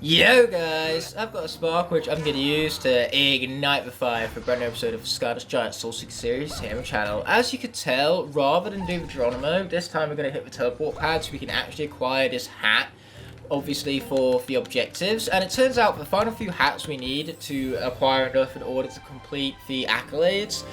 Yo guys, I've got a spark which I'm going to use to ignite the fire for a brand new episode of Skylanders Giants Soul Seekers series here on the channel. As you could tell, rather than do the Geronimo, this time we're going to hit the teleport pad so we can actually acquire this hat, obviously for the objectives. And it turns out the final few hats we need to acquire enough in order to complete the accolades,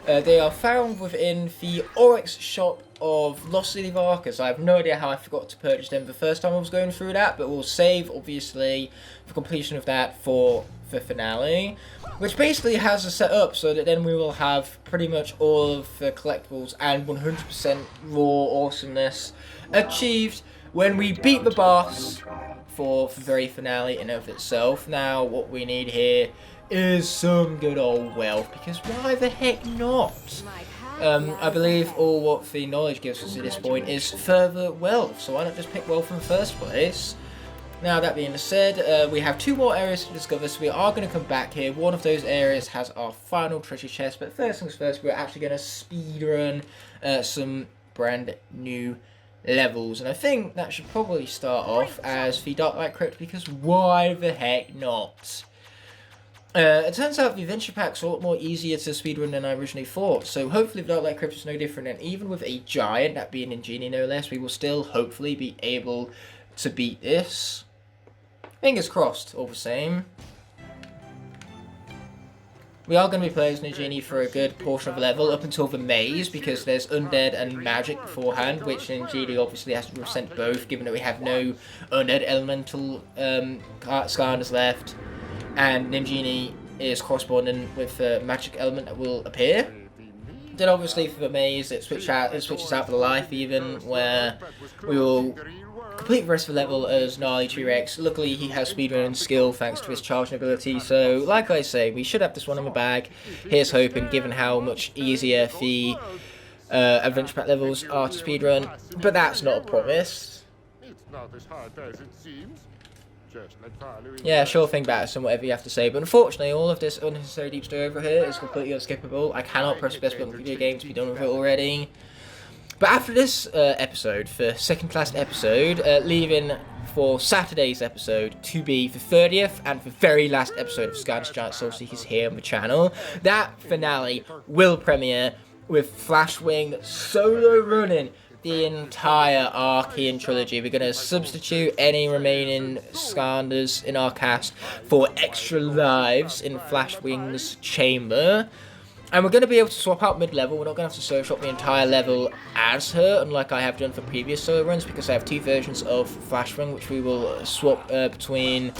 they are found within the Oryx shop of Lost City of Arcus. I have no idea how I forgot to purchase them the first time I was going through that, but we'll save, obviously, the completion of that for the finale, which basically has us set up so that then we will have pretty much all of the collectibles and 100% raw awesomeness achieved when we beat the boss for the very finale in of itself. Now, what we need here is some good old wealth, because why the heck not? I believe all what the knowledge gives us at this point is further wealth, so why not just pick wealth in the first place? Now, that being said, we have two more areas to discover, so we are going to come back here. One of those areas has our final treasure chest, but first things first, we're actually going to speedrun some brand new levels, and I think that should probably start off as the Dark Light Crypt, because why the heck not? It turns out the adventure pack's a lot more easier to speedrun than I originally thought, so hopefully the Dark Light Crypt is no different, and even with a giant, that being Ninjini no less, we will still hopefully be able to beat this. Fingers crossed, all the same. We are going to be playing as Ninjini for a good portion of the level, up until the maze, because there's undead and magic beforehand, which Ninjini obviously has to represent both, given that we have no undead elemental Skylanders left. And Ninjini is corresponding with the magic element that will appear. Then obviously for the maze it switches out for the life even, where we will complete the rest of the level as Gnarly T-Rex. Luckily he has speedrunning skill thanks to his charging ability, so like I say, we should have this one in the bag. Here's hoping, given how much easier the adventure pack levels are to speedrun, but that's not a promise. It's not as hard as it seems. Yeah, sure thing, Batterson, whatever you have to say. But unfortunately, all of this unnecessary deep story over here is completely unskippable. I cannot press the best button on the video game to be done with it already. But after this episode, the second to last episode, leaving for Saturday's episode to be the 30th and the very last episode of Skylanders Giants Soul Seekers here on the channel, that finale will premiere with Flashwing solo running the entire Archean trilogy. We're going to substitute any remaining Skylanders in our cast for extra lives in Flashwing's chamber. And we're going to be able to swap out mid-level. We're not going to have to solo shop the entire level as her, unlike I have done for previous solo runs, because I have two versions of Flashwing, which we will swap between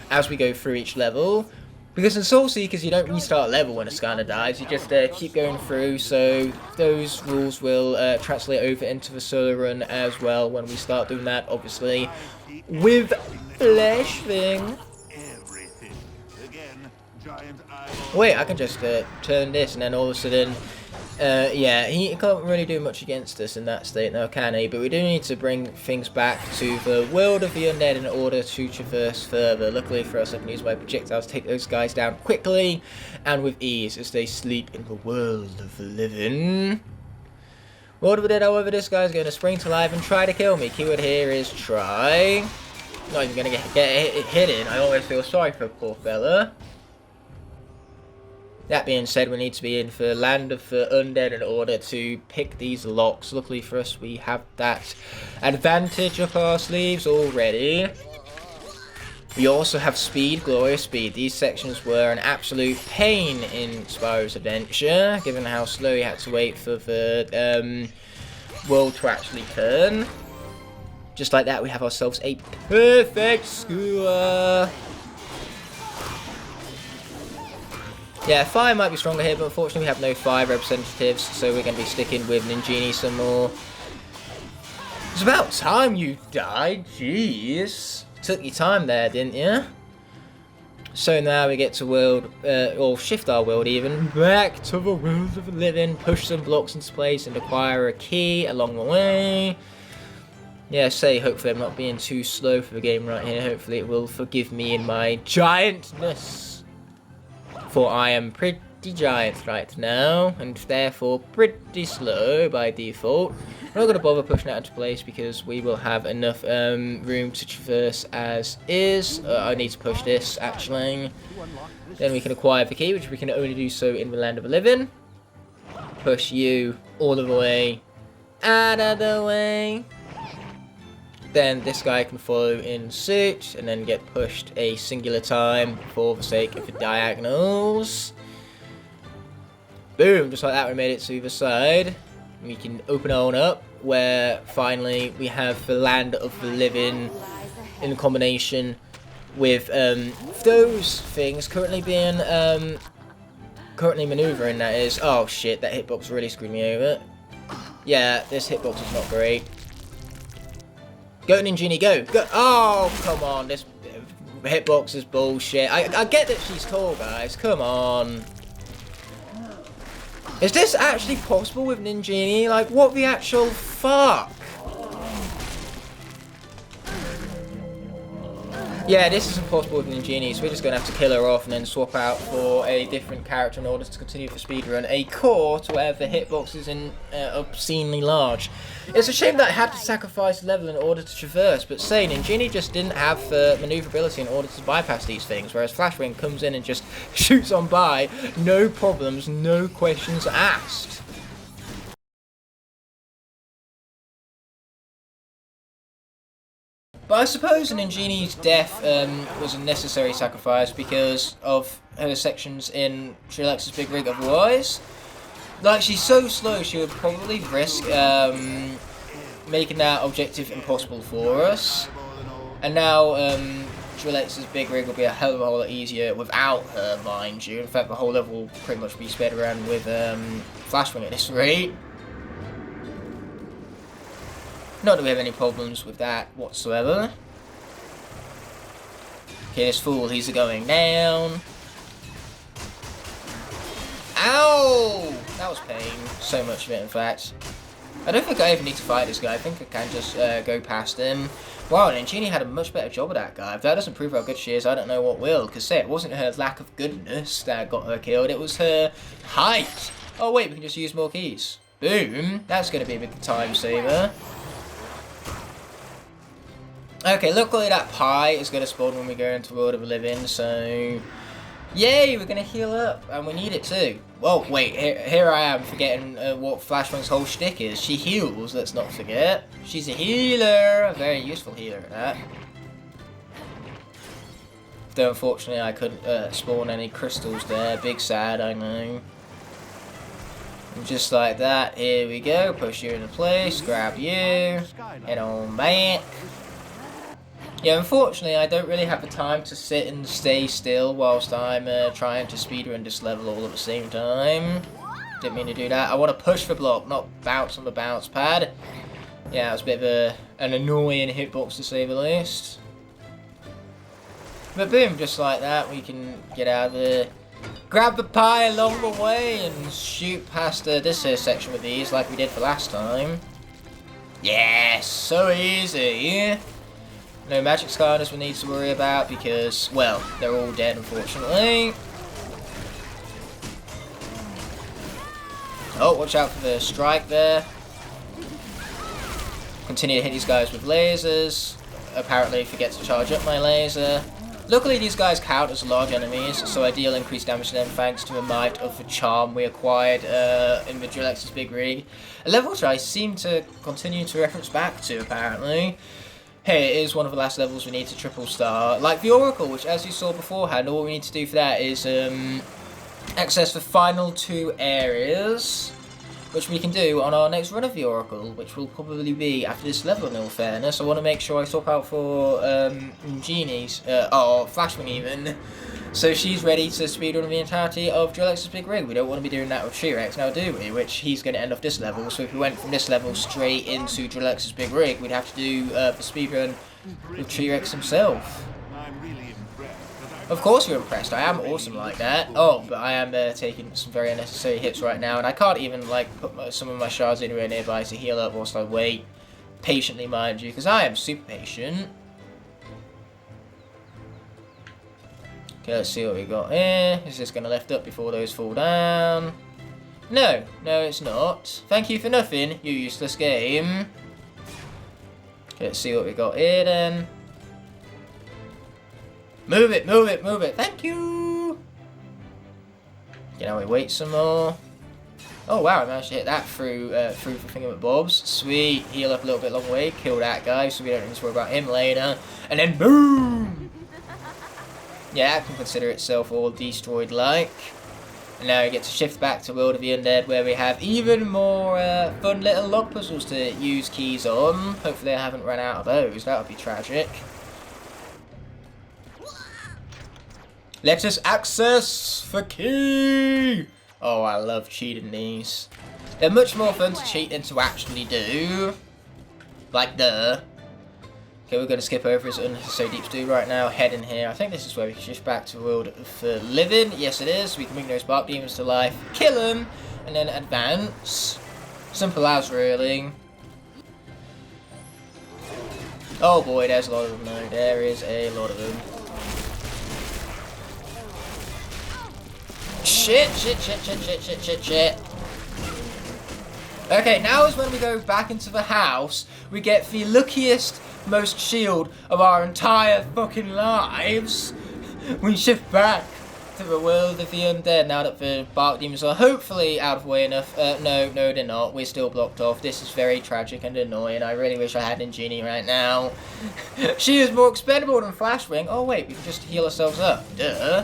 as we go through each level. Because in Soul Seekers, you don't restart level when a Skylander dies, you just keep going through, so those rules will translate over into the solo run as well when we start doing that, obviously, with Flashwing. Wait, I can just turn this and then all of a sudden, yeah, he can't really do much against us in that state now, can he? But we do need to bring things back to the world of the undead in order to traverse further. Luckily for us, I can use my projectiles to take those guys down quickly and with ease as they sleep in the world of the living. World of the dead, however, this guy's going to spring to life and try to kill me. Keyword here is try. Not even going to get hit in. I always feel sorry for poor fella. That being said, we need to be in the land of the undead in order to pick these locks. Luckily for us, we have that advantage up our sleeves already. We also have speed, glorious speed. These sections were an absolute pain in Spyro's adventure, given how slow he had to wait for the world to actually turn. Just like that, we have ourselves a perfect skewer. Yeah, fire might be stronger here, but unfortunately we have no fire representatives, so we're going to be sticking with Ninjini some more. It's about time you died, jeez. Took your time there, didn't you? So now we get to world, or shift our world even, back to the world of the living, push some blocks into place and acquire a key along the way. Yeah, hopefully I'm not being too slow for the game right here. Hopefully it will forgive me in my giantness. For I am pretty pretty giant right now, and therefore pretty slow by default. We're not going to bother pushing that into place because we will have enough room to traverse as is. I need to push this actually. Then we can acquire the key, which we can only do so in the land of the living. Push you all of the way out of the way. Then this guy can follow in suit and then get pushed a singular time for the sake of the diagonals. Boom, just like that we made it to the side. We can open on up where finally we have the land of the living in combination with those things currently being currently maneuvering, that is. Oh shit, that hitbox really screwed me over. Yeah, this hitbox is not great. Go Ninjini, go! Go! Oh, come on, this hitbox is bullshit. I get that she's tall, guys, come on. Is this actually possible with Ninjini? Like, what the actual fuck? Yeah, this isn't possible with Ninjini, so we're just going to have to kill her off and then swap out for a different character in order to continue the speedrun. A core to where the hitbox is obscenely large. It's a shame that I had to sacrifice level in order to traverse, but say, Ninjini just didn't have maneuverability in order to bypass these things, whereas Flashwing comes in and just shoots on by, no problems, no questions asked. But I suppose Ninjini's death was a necessary sacrifice because of her sections in Trilex's Big Rig otherwise. Like, she's so slow, she would probably risk making that objective impossible for us. And now Trilex's Big Rig will be a hell of a whole lot easier without her, mind you. In fact, the whole level will pretty much be sped around with Flashwing at this rate. Not that we have any problems with that whatsoever. Okay, this fool, he's going down. Ow! That was pain. So much of it, in fact. I don't think I even need to fight this guy. I think I can just go past him. Wow, Ninjini had a much better job of that guy. If that doesn't prove how good she is, I don't know what will. Because say, it wasn't her lack of goodness that got her killed. It was her height. Oh wait, we can just use more keys. Boom. That's going to be a big time saver. Okay, luckily that pie is going to spawn when we go into World of the Living, so... Yay, we're going to heal up, and we need it too. Well, wait, here I am forgetting what Flashwing's whole shtick is. She heals, let's not forget. She's a healer, a very useful healer at that. Though unfortunately I couldn't spawn any crystals there, big sad, I know. And just like that, here we go, push you into place, grab you, head on back. Yeah, unfortunately, I don't really have the time to sit and stay still whilst I'm trying to speedrun this level all at the same time. Didn't mean to do that. I want to push the block, not bounce on the bounce pad. Yeah, it was a bit of an annoying hitbox to say the least. But boom, just like that, we can get out of there. Grab the pie along the way and shoot past this here section with these like we did for last time. Yes, so easy. No magic Skylanders we need to worry about because, well, they're all dead unfortunately. Oh, watch out for the strike there. Continue to hit these guys with lasers. Apparently forget to charge up my laser. Luckily these guys count as large enemies, so I deal increased damage to them thanks to the might of the charm we acquired in the Trilex's Big Rig. A level which I seem to continue to reference back to apparently. Hey, it is one of the last levels we need to triple star. Like the Oracle, which as you saw beforehand, all we need to do for that is access the final 2 areas, which we can do on our next run of the Oracle, which will probably be after this level in all fairness. I want to make sure I swap out for Ninjini's, or Flashwing even, so she's ready to speedrun the entirety of Trilex's Big Rig. We don't want to be doing that with T-Rex now, do we? Which he's going to end off this level, so if we went from this level straight into Trilex's Big Rig, we'd have to do the speedrun with T-Rex himself. Of course you're impressed, I am awesome like that. Oh, but I am taking some very unnecessary hits right now, and I can't even like put some of my shards anywhere nearby to heal up whilst I wait. Patiently, mind you, because I am super patient. Okay, let's see what we got here. Is this going to lift up before those fall down? No, no it's not. Thank you for nothing, you useless game. Okay, let's see what we got here then. Move it, move it, move it. Thank you. Okay, now we wait some more. Oh wow, I managed to hit that through the thingamabobs. Sweet, heal up a little bit long way, kill that guy so we don't need to worry about him later. And then boom! Yeah, that can consider itself all destroyed like. And now we get to shift back to World of the Undead where we have even more fun little log puzzles to use keys on. Hopefully I haven't run out of those, that would be tragic. Let us access the key! Oh, I love cheating these. They're much more fun to cheat than to actually do. Like, duh. Okay, we're going to skip over his unnecessary deep stew right now. Head in here. I think this is where we can shift back to the world of living. Yes, it is. We can bring those bark demons to life, kill them, and then advance. Simple as, really. Oh boy, there's a lot of them though. There is a lot of them. Shit, shit, shit, shit, shit, shit, shit, shit. Okay, now is when we go back into the house. We get the luckiest, most shield of our entire fucking lives. We shift back to the world of the undead now that the bark demons are hopefully out of the way enough. No, they're not. We're still blocked off. This is very tragic and annoying. I really wish I had Ninjini right now. She is more expendable than Flashwing. Oh wait, we can just heal ourselves up. Duh.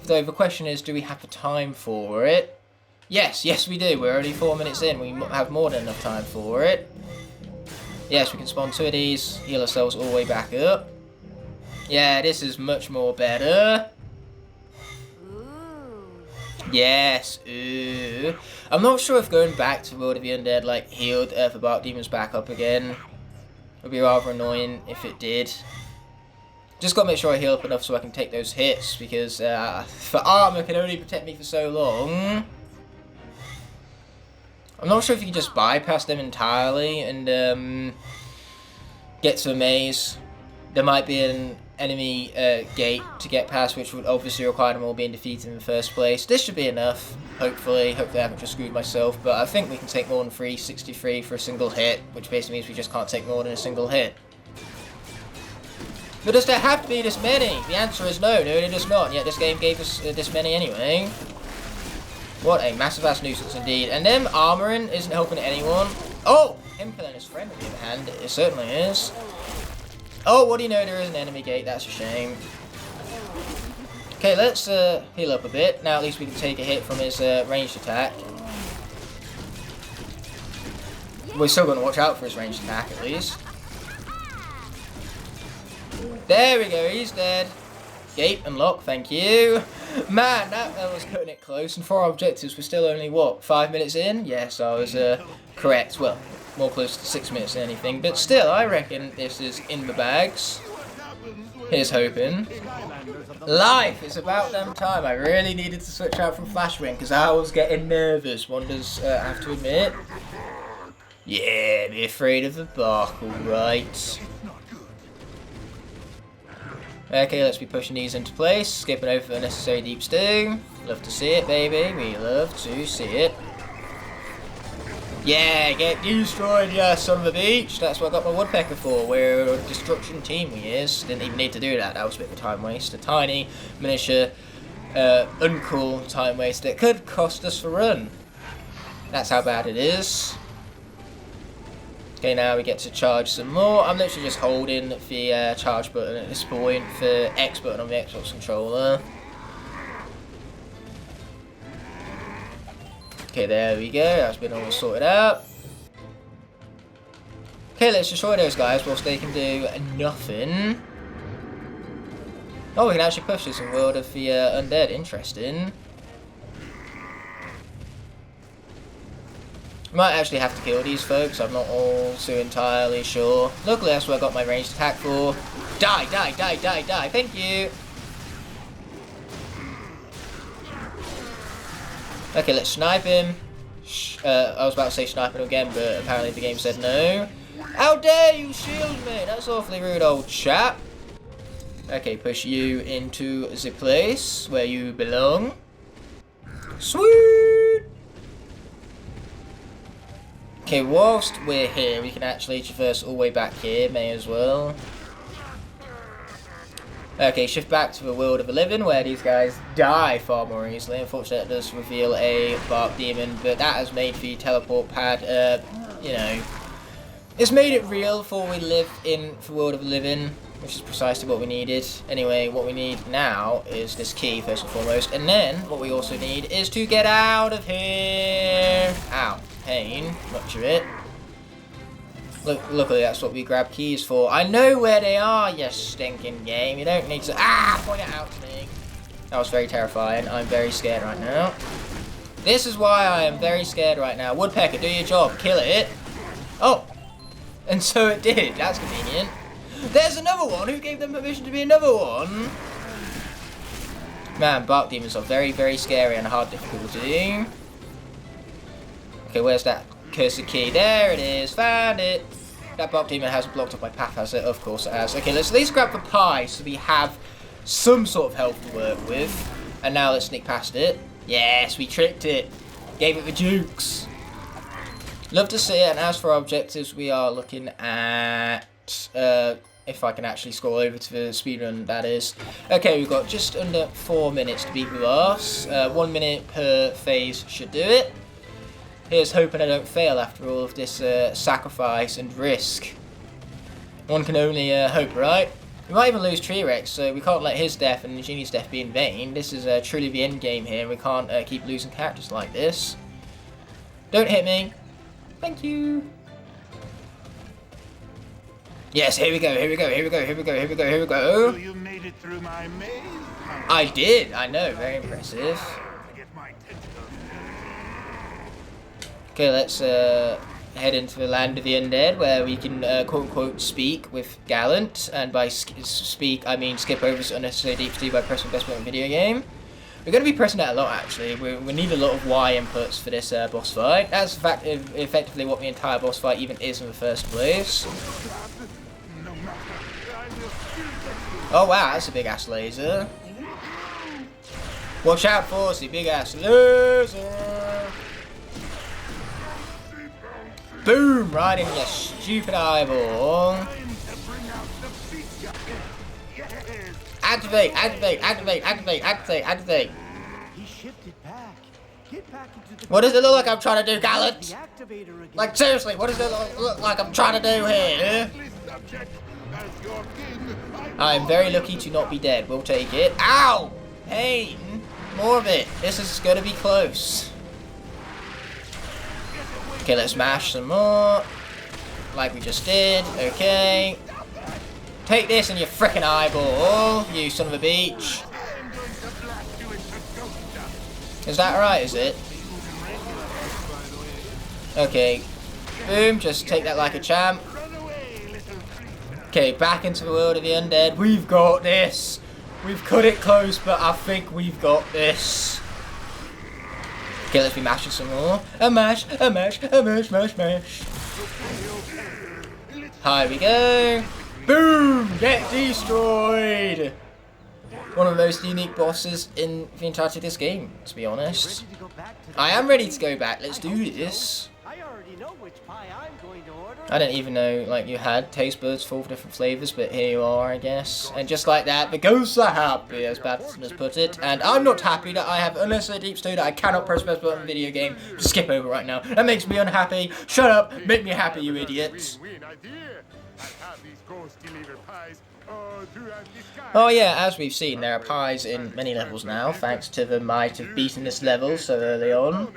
So the question is, do we have the time for it? Yes, yes we do. We're only 4 minutes in. We have more than enough time for it. Yes, we can spawn 2 of these, heal ourselves all the way back up. Yeah, this is much more better. Yes, ooh. I'm not sure if going back to World of the Undead, like, healed the bark demons back up again. It would be rather annoying if it did. Just got to make sure I heal up enough so I can take those hits, because the armor can only protect me for so long. I'm not sure if you can just bypass them entirely and get to a maze. There might be an enemy gate to get past, which would obviously require them all being defeated in the first place. This should be enough, hopefully. Hopefully I haven't just screwed myself, but I think we can take more than 363 for a single hit, which basically means we just can't take more than a single hit. But does there have to be this many? The answer is no, it does not, and yet this game gave us this many anyway. What a massive ass nuisance indeed. And them armoring isn't helping anyone. Oh! Him killing his friend on the other hand, it certainly is. Oh, what do you know, there is an enemy gate, that's a shame. Okay, let's heal up a bit. Now at least we can take a hit from his ranged attack. We're still going to watch out for his ranged attack at least. There we go, he's dead. Gate unlocked, thank you. Man, that was cutting it close, and for our objectives we're still only, what, 5 minutes in? Yes, I was correct. Well, more close to 6 minutes than anything, but still, I reckon this is in the bags. Here's hoping. Life, it's about damn time. I really needed to switch out from Flashwing, because I was getting nervous, one does have to admit. Yeah, be afraid of the bark, alright. Okay, let's be pushing these into place, skipping over the unnecessary deep stew. Love to see it, baby. We love to see it. Yeah, get destroyed, you son of a beach. That's what I got my woodpecker for. We're a destruction team, we is. Didn't even need to do that. That was a bit of a time waste. A tiny, miniature, uncool time waste that could cost us the run. That's how bad it is. Okay, now we get to charge some more. I'm literally just holding the charge button at this point, the X button on the Xbox controller. Okay, there we go. That's been all sorted out. Okay, let's destroy those guys whilst they can do nothing. Oh, we can actually push this in World of the Undead. Interesting. Might actually have to kill these folks, I'm not all too entirely sure. Luckily that's what I got my ranged attack for. Die, die, die, die, die, thank you! Okay, let's snipe him. I was about to say snipe him again, but apparently the game said no. How dare you shield me! That's awfully rude, old chap. Okay, push you into the place where you belong. Sweet! Okay, whilst we're here, we can actually traverse all the way back here. May as well. Okay, shift back to the world of the living, where these guys die far more easily. Unfortunately, it does reveal a bark demon, but that has made the teleport pad, you know, it's made it real for we live in the world of the living, which is precisely what we needed. Anyway, what we need now is this key, first and foremost, and then what we also need is to get out of here. Ow, pain, much of it. Luckily, that's what we grab keys for. I know where they are, you stinking game. You don't need to... Ah! Point it out to me. That was very terrifying. I'm very scared right now. This is why I am very scared right now. Woodpecker, do your job. Kill it. Oh. And so it did. That's convenient. There's another one. Who gave them permission to be another one? Man, bark demons are very, very scary and hard difficulty. Okay, where's that cursed key? There it is. Found it. That bark demon hasn't blocked up my path, has it? Of course it has. Okay, let's at least grab the pie so we have some sort of health to work with. And now let's sneak past it. Yes, we tricked it. Gave it the jukes. Love to see it. And as for our objectives, we are looking at... if I can actually scroll over to the speedrun, that is. Okay, we've got just under 4 minutes to beat the boss. 1 minute per phase should do it. Here's hoping I don't fail after all of this sacrifice and risk. One can only hope, right? We might even lose T-Rex, so we can't let his death and Ninjini's death be in vain. This is truly the end game here, and we can't keep losing characters like this. Don't hit me. Thank you. Yes, here we go, here we go, here we go, here we go, here we go, here we go. So you made it through my maze? I did, I know, very impressive. Okay, let's head into the land of the undead, where we can quote-unquote speak with Gallant, and by speak I mean skip over this unnecessary deep speed by pressing best button video game. We're going to be pressing that a lot actually. We need a lot of Y inputs for this boss fight. That's effectively what the entire boss fight even is in the first place. Oh wow, that's a big ass laser. Watch out for the big ass laser. Boom! Right in your stupid eyeball. Activate, activate, activate, activate, activate, activate. He shifted back. Get back into the... What does it look like I'm trying to do, Gallant? Like seriously, what does it look like I'm trying to do here? I'm very lucky to not be dead. We'll take it. Ow! Pain! More of it. This is gonna be close. Okay, let's smash some more. Like we just did. Okay. Take this in your frickin' eyeball, you son of a beach. Is that right, is it? Okay. Boom, just take that like a champ. Okay, back into the world of the undead. We've got this. We've cut it close, but I think we've got this. Okay, let's be mashing some more. A mash, a mash, a mash, mash, mash. Here we go. Boom! Get destroyed! One of the most unique bosses in the entirety of this game, to be honest. I am ready to go back. Let's do this. I already know which pie I'm going to order. I didn't even know like you had taste buds full of different flavors, but here you are, I guess. And just like that, the ghosts are happy, as Batson has put it. And I'm not happy that I have unnecessary deep stone that I cannot press best button in the video game. Just skip over right now. That makes me unhappy. Shut up. Make me happy, you idiots. Oh yeah, as we've seen, there are pies in many levels now, thanks to the might of beating this level so early on.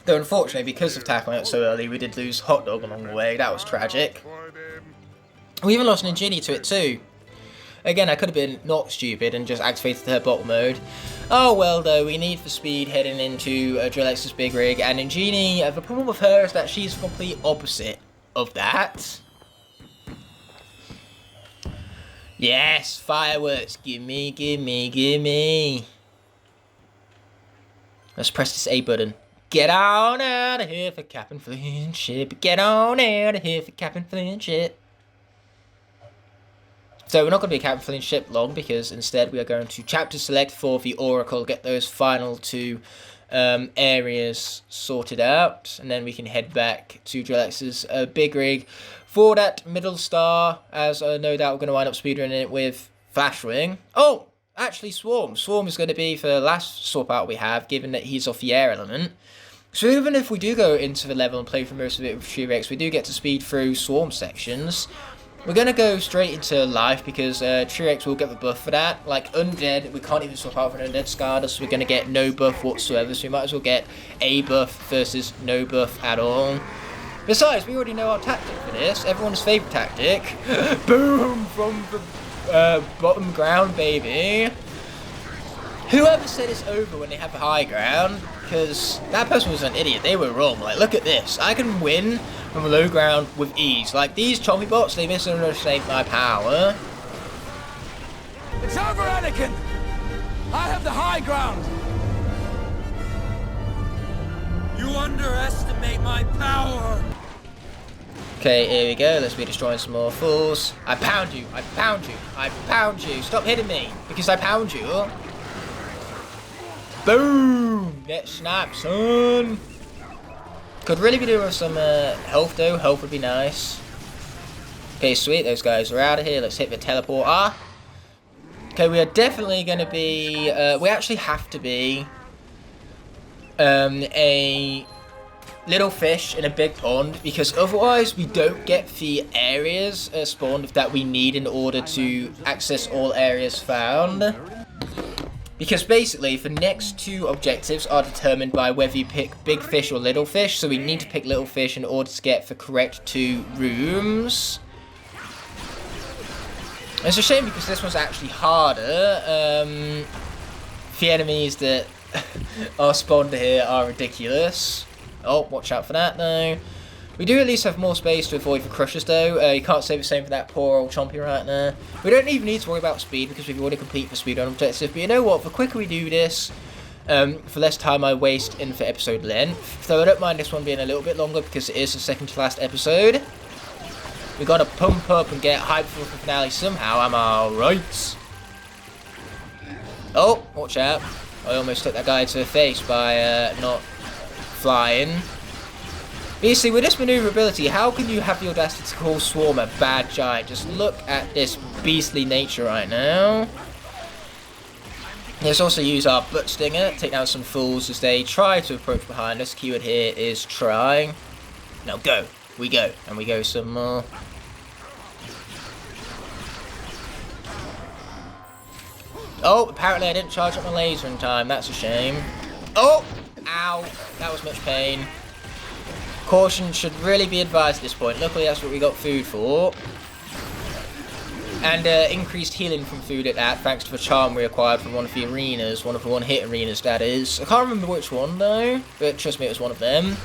Though unfortunately, because of tackling it so early, we did lose Hot Dog along the way. That was tragic. We even lost Ninjini to it too. Again, I could have been not stupid and just activated her bottle mode. Oh well though, we need for speed heading into Drillex's big rig, and Ninjini, the problem with her is that she's the complete opposite of that. Yes, fireworks, gimme, gimme, gimme. Let's press this A button. Get on out of here for Captain Flintship. Get on out of here for Captain Flintship. So we're not going to be capturing ship long, because instead we are going to chapter select for the Oracle, get those final 2 areas sorted out, and then we can head back to Drellex's big rig for that middle star, as no doubt we're going to wind up speedrunning it with Flashwing. Oh, actually Swarm. Swarm is going to be for the last swap out we have, given that he's off the air element. So even if we do go into the level and play for most of it with T-Rex, we do get to speed through Swarm sections. We're going to go straight into life, because T-Rex will get the buff for that. Like Undead, we can't even swap out for an Undead Skylander, so we're going to get no buff whatsoever. So we might as well get a buff versus no buff at all. Besides, we already know our tactic for this. Everyone's favourite tactic. Boom! From the bottom ground, baby. Whoever said it's over when they have the high ground, because that person was an idiot. They were wrong. Like, look at this. I can win from the low ground with ease. Like, these chompy bots, they misunderstand my power. It's over, Anakin! I have the high ground! You underestimate my power! Okay, here we go. Let's be destroying some more fools. I pound you. I pound you. I pound you. Stop hitting me, because I pound you. Boom! Get snapped, son. Could really be doing with some health, though. Health would be nice. Okay, sweet. Those guys are out of here. Let's hit the teleporter. Okay, we are definitely going to be... we actually have to be a little fish in a big pond, because otherwise we don't get the areas spawned that we need in order to access all areas found. Because basically, the next 2 objectives are determined by whether you pick big fish or little fish, so we need to pick little fish in order to get the correct 2 rooms. It's a shame, because this one's actually harder. The enemies that are spawned here are ridiculous. Oh, watch out for that, though. We do at least have more space to avoid the crushers, though. You can't say the same for that poor old chompy right there. We don't even need to worry about speed, because we've already completed the speed on objective. But you know what? The quicker we do this, the less time I waste in for episode length. Though I don't mind this one being a little bit longer, because it is the second to last episode. We gotta pump up and get hyped for the finale somehow, am I right? Oh, watch out. I almost took that guy to the face by not flying. But you see, with this maneuverability, how can you have the audacity to call Swarm a bad giant? Just look at this beastly nature right now. Let's also use our butt stinger, take down some fools as they try to approach behind us. Keyword here is try. Now go. We go. And we go some more. Oh, apparently I didn't charge up my laser in time. That's a shame. Oh! Ow. That was much pain. Caution should really be advised at this point. Luckily, that's what we got food for. And increased healing from food at that, thanks to the charm we acquired from one of the arenas. One of the one-hit arenas, that is. I can't remember which one, though. But trust me, it was one of them.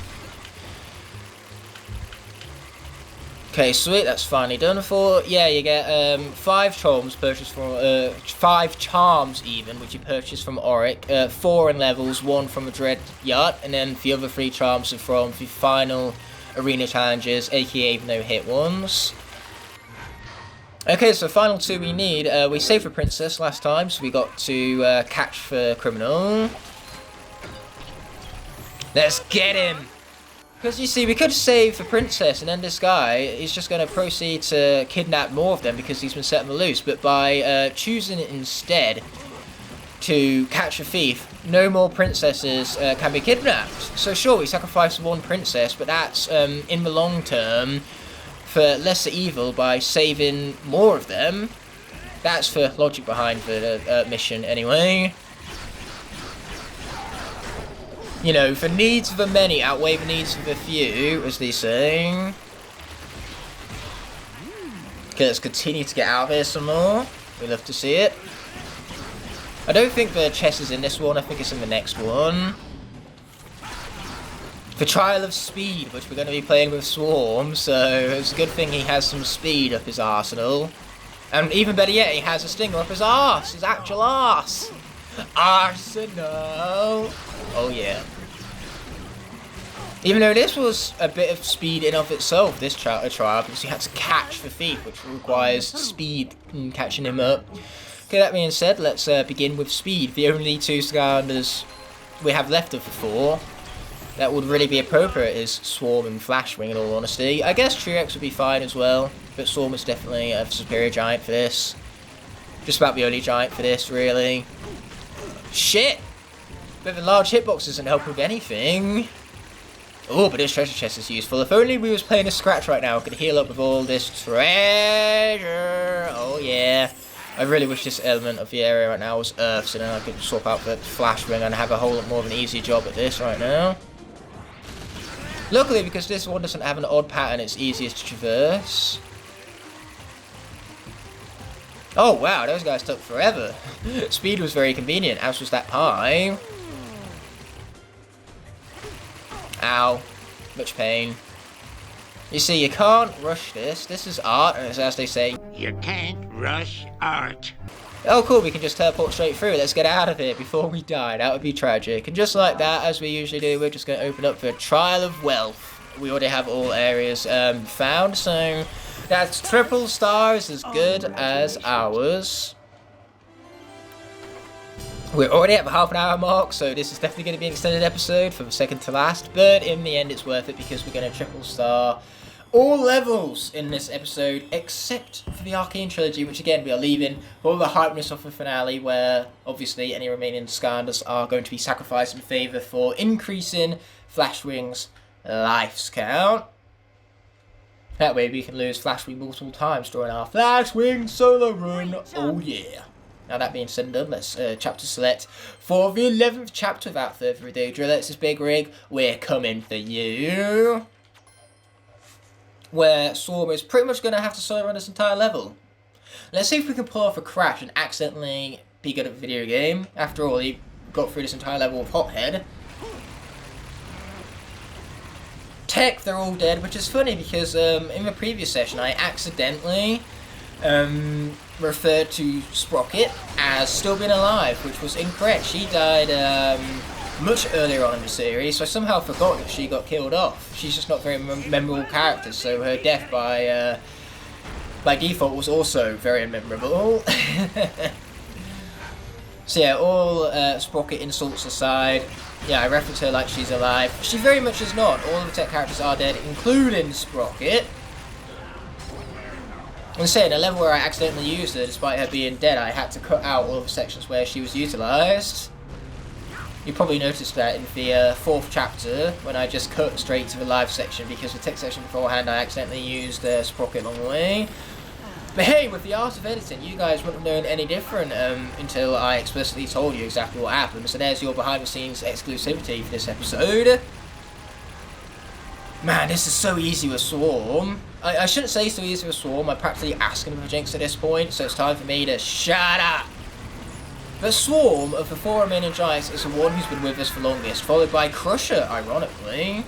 Okay, sweet, that's finally done for. Yeah, you get 5 charms purchased from 5 charms even, which you purchase from Auric. 4 in levels, 1 from the Dread Yacht, and then the other 3 charms are from the final arena challenges, aka the no-hit ones. Okay, so final 2 we need. We saved the princess last time, so we got to catch the criminal. Let's get him! Because, you see, we could save the princess, and then this guy is just going to proceed to kidnap more of them because he's been setting them loose. But by choosing instead to catch a thief, no more princesses can be kidnapped. So sure, we sacrificed 1 princess, but that's, in the long term, for lesser evil by saving more of them. That's the logic behind the mission, anyway. You know, the needs of the many outweigh the needs of the few, as they say. Okay, let's continue to get out of here some more. We love to see it. I don't think the chest is in this one, I think it's in the next one. The Trial of Speed, which we're going to be playing with Swarm, so it's a good thing he has some speed up his arsenal. And even better yet, he has a stinger up his arse, his actual arse. Arsenal. Oh yeah. Even though this was a bit of speed in of itself, this trial, because you had to catch the thief, which requires speed in catching him up. Okay, that being said, let's begin with speed. The only two Skylanders we have left of the four that would really be appropriate is Swarm and Flashwing, in all honesty. I guess Truex would be fine as well, but Swarm is definitely a superior giant for this. Just about the only giant for this, really. Shit! But the large hitbox doesn't help with anything. Oh, but this treasure chest is useful. If only we was playing a Scratch right now, I could heal up with all this treasure. Oh, yeah. I really wish this element of the area right now was Earth, so then I could swap out the Flashwing and have a whole lot more of an easy job at this right now. Luckily, because this one doesn't have an odd pattern, it's easiest to traverse. Oh, wow, those guys took forever. Speed was very convenient, as was that pie. Ow. Much pain. You see, you can't rush this. This is art, and it's as they say, You can't rush art. oh cool, we can just teleport straight through. Let's get out of here before we die. That would be tragic. And just like that, as we usually do, we're just going to open up for Trial of Wealth. We already have all areas found, so that's triple stars as good as ours. We're already at the half an hour mark, so this is definitely going to be an extended episode from second to last, but in the end it's worth it because we're going to triple star all levels in this episode, except for the Arcane Trilogy, which again we are leaving for all the hypeness of the finale, where obviously any remaining Skylanders are going to be sacrificed in favour for increasing Flashwing's lives count. That way we can lose Flashwing multiple times during our Flashwing solo run. Oh yeah. Now that being said and done, let's chapter select for the 11th chapter. Without further ado, Drillettes' Big Rig, we're coming for you. Where Swarm is pretty much going to have to solo run this entire level. Let's see if we can pull off a crash and accidentally be good at the video game. After all, he got through this entire level with Hothead. Tech, they're all dead, which is funny because in the previous session I accidentally referred to Sprocket as still being alive, which was incorrect. She died much earlier on in the series, so I somehow forgot that she got killed off. She's just not a very memorable character, so her death by default was also very memorable. So yeah, all Sprocket insults aside, yeah, I reference her like she's alive. She very much is not. All of the tech characters are dead, including Sprocket. I'm saying, a level where I accidentally used her, despite her being dead, I had to cut out all of the sections where she was utilised. You probably noticed that in the 4th chapter, when I just cut straight to the live section, because the tech section beforehand I accidentally used Sprocket along the way. But hey, with the art of editing, you guys wouldn't have known any different until I explicitly told you exactly what happened. So there's your behind the scenes exclusivity for this episode. Man, this is so easy with Swarm. I shouldn't say so easy with Swarm, I'm practically asking for Jinx at this point, so it's time for me to shut up. But Swarm, of the 4 remaining giants, is the one who's been with us the longest, followed by Crusher, ironically.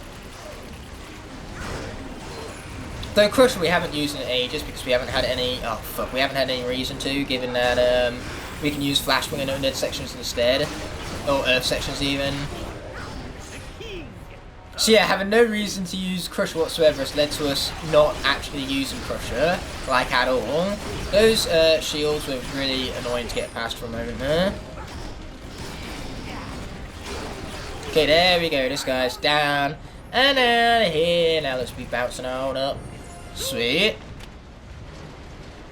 Though Crusher we haven't used in ages because we haven't had any, we haven't had any reason to, given that we can use Flashwing and Undead sections instead, or Earth sections even. So yeah, having no reason to use Crusher whatsoever has led to us not actually using Crusher, like at all. Those shields were really annoying to get past for a moment there. Okay, there we go, this guy's down, and out of here. Now let's be bouncing on up. Sweet.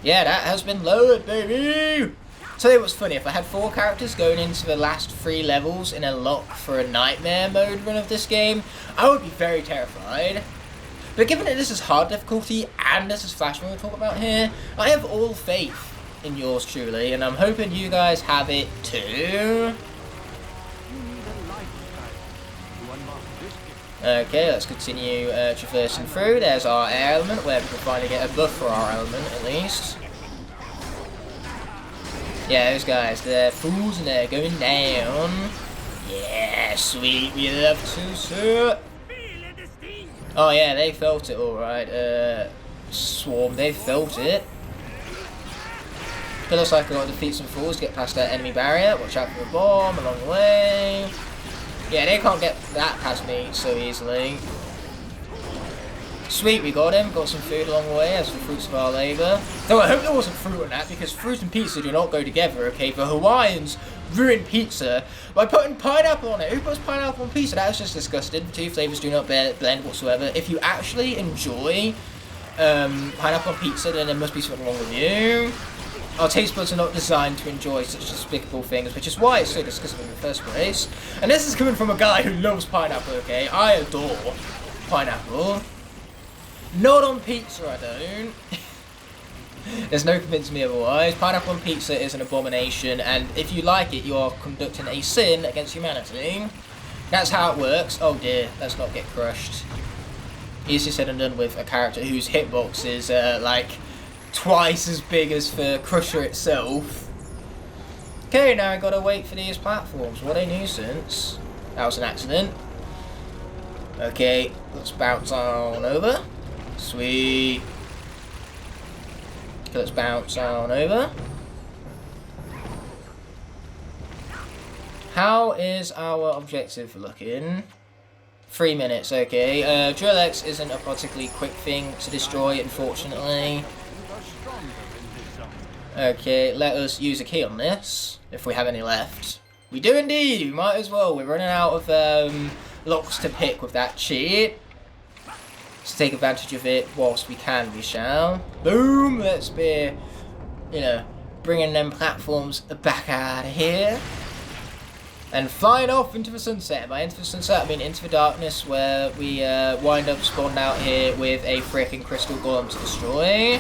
Yeah, that has been lowered, baby! Tell you what's funny, if I had 4 characters going into the last 3 levels in a Locke for a Nightmare mode run of this game, I would be very terrified. But given that this is hard difficulty and this is Flashwing we're talking about here, I have all faith in yours truly, and I'm hoping you guys have it too. Okay, let's continue traversing through. There's our air element, where we can finally get a buff for our element at least. Yeah, those guys, they're fools and they're going down. Yeah, sweet, we love to see. Oh yeah, they felt it alright. Swarm, they felt it. It looks like I've got to defeat some fools, get past that enemy barrier. Watch out for the bomb along the way. Yeah, they can't get that past me so easily. Sweet, we got him. Got some food along the way as the fruits of our labour. Though I hope there wasn't fruit on that, because fruit and pizza do not go together, okay? The Hawaiians ruined pizza by putting pineapple on it. Who puts pineapple on pizza? That is just disgusting. The two flavours do not blend whatsoever. If you actually enjoy pineapple on pizza, then there must be something wrong with you. Our taste buds are not designed to enjoy such despicable things, which is why it's so disgusting in the first place. And this is coming from a guy who loves pineapple, okay? I adore pineapple. Not on pizza, I don't. There's no convincing me otherwise. Pineapple on pizza is an abomination, and if you like it, you are conducting a sin against humanity. That's how it works. Oh dear, let's not get crushed. Easier said than done with a character whose hitbox is like twice as big as the Crusher itself. Okay, now I gotta wait for these platforms. What a nuisance. That was an accident. Okay, let's bounce on over. Sweet. Okay, let's bounce on over. How is our objective looking? 3 minutes, okay. Drill X isn't a particularly quick thing to destroy, unfortunately. Okay, let us use a key on this, if we have any left. We do indeed, we might as well. We're running out of locks to pick with that cheat. Let's take advantage of it whilst we can, we shall. Boom! Let's be, you know, bringing them platforms back out of here. And flying off into the sunset. By into the sunset, I mean into the darkness, where we wind up spawned out here with a freaking crystal golem to destroy.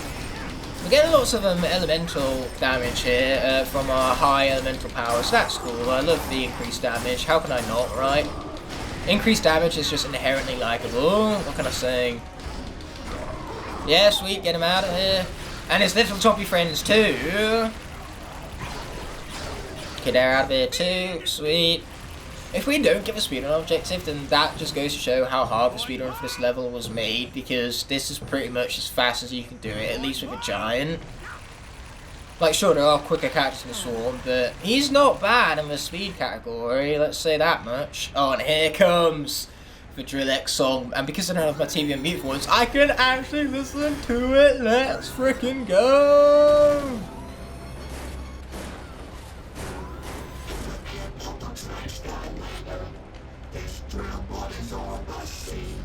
We're getting lots of elemental damage here from our high elemental power, so that's cool. I love the increased damage. How can I not, right? Increased damage is just inherently likeable. What can I say? Yeah, sweet, get him out of here. And his little toppy friends too. Okay, they're out of here too. Sweet. If we don't get a speedrun objective, then that just goes to show how hard the speedrun for this level was made, because this is pretty much as fast as you can do it, at least with a giant. Like, sure, there are quicker characters in the Swarm, but he's not bad in the speed category, let's say that much. Oh, and here comes the Drill X song, and because I don't have my TV on mute for once, I can actually listen to it. Let's freaking go!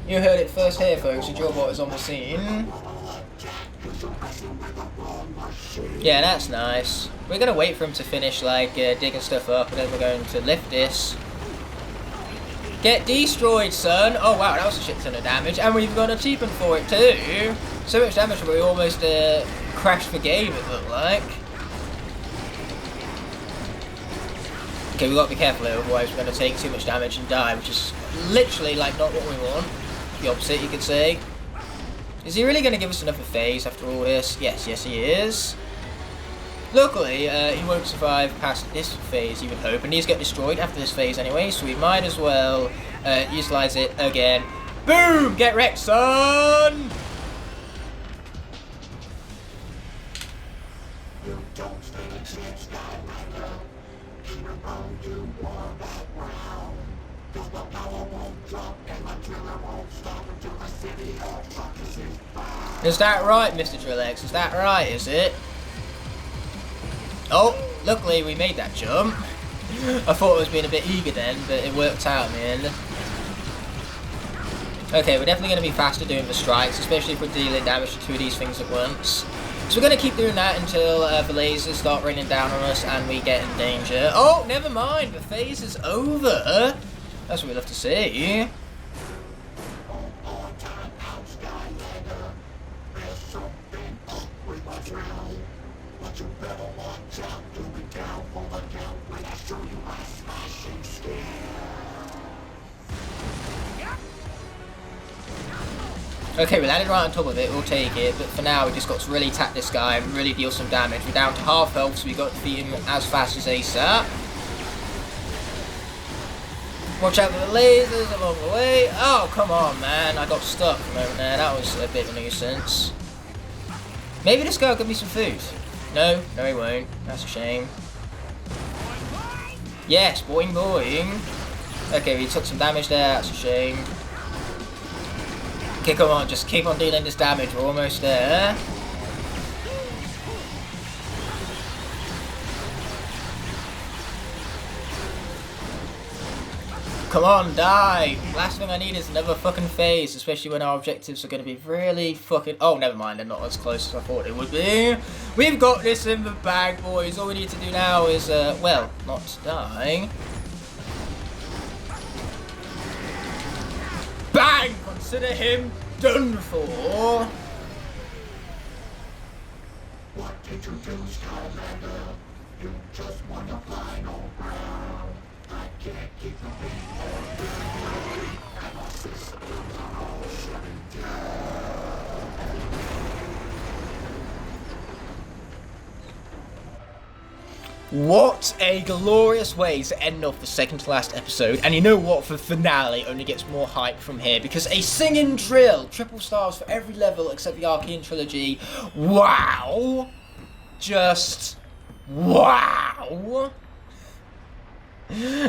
You heard it first here, folks. The drill bot is on the scene. Yeah, that's nice. We're gonna wait for him to finish, like, digging stuff up, and then we're going to lift this. Get destroyed, son! Oh wow, that was a shit ton of damage, and we've got an achievement for it too! So much damage that we almost crashed the game, it looked like. Okay, we've got to be careful here, otherwise we're going to take too much damage and die, which is literally, like, not what we want. The opposite, you could say. Is he really going to give us another phase after all this? Yes, yes he is. Luckily, he won't survive past this phase, you would hope, and he's get destroyed after this phase anyway, so we might as well utilise it again. Boom! Get wrecked, son! Is that right, Mr. Drill X? Is that right, is it? Oh, luckily we made that jump. I thought I was being a bit eager then, but it worked out in the end. Okay, we're definitely going to be faster doing the strikes, especially if we're dealing damage to two of these things at once. So we're going to keep doing that until the lasers start raining down on us and we get in danger. Oh, never mind, the phase is over. That's what we love to see. Okay, we landed right on top of it, we'll take it, but for now we just got to really attack this guy and really deal some damage. We're down to half health, so we got to defeat him as fast as ASAP. Watch out for the lasers along the way. Oh, come on, man, I got stuck for a moment there, that was a bit of a nuisance. Maybe this guy will give me some food. No, no he won't, that's a shame. Yes, boing boing. Okay, we took some damage there, that's a shame. Okay, come on, just keep on dealing this damage, we're almost there. Come on, die! Last thing I need is another fucking phase, especially when our objectives are going to be really fucking... Oh, never mind, they're not as close as I thought they would be. We've got this in the bag, boys. All we need to do now is, well, not die. Bang! Consider him done for. What did you do, Skylander? You just want the final round. I can't keep the beat on down. And my systems are all shutting down. What a glorious way to end off the second to last episode. And you know what? The finale only gets more hype from here because a singing drill, triple stars for every level except the Arcane Trilogy. Wow! Just wow!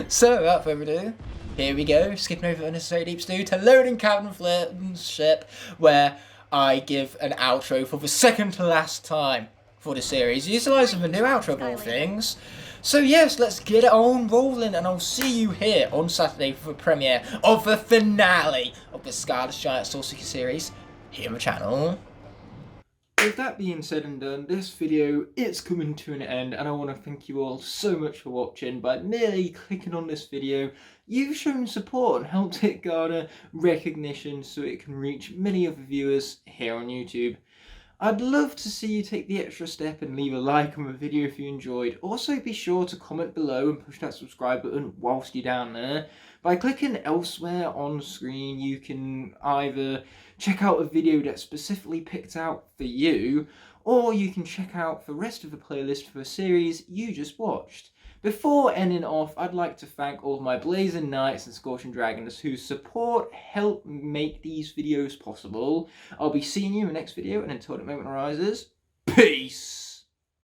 So, without further ado, here we go, skipping over unnecessary deep stew to loading Captain Flint's ship, where I give an outro for the second to last time for the series, utilising the new outro of all things. So yes, let's get it on rolling, and I'll see you here on Saturday for the premiere of the finale of the Skylanders Giants Soul Seekers series here on the channel. With that being said and done, this video is coming to an end, and I want to thank you all so much for watching. By merely clicking on this video, you've shown support and helped it garner recognition so it can reach many other viewers here on YouTube. I'd love to see you take the extra step and leave a like on the video if you enjoyed. Also be sure to comment below and push that subscribe button whilst you're down there. By clicking elsewhere on screen, you can either check out a video that's specifically picked out for you, or you can check out the rest of the playlist for a series you just watched. Before ending off, I'd like to thank all of my Blazing Knights and Scorching Dragons whose support help make these videos possible. I'll be seeing you in the next video, and until that moment arises, peace!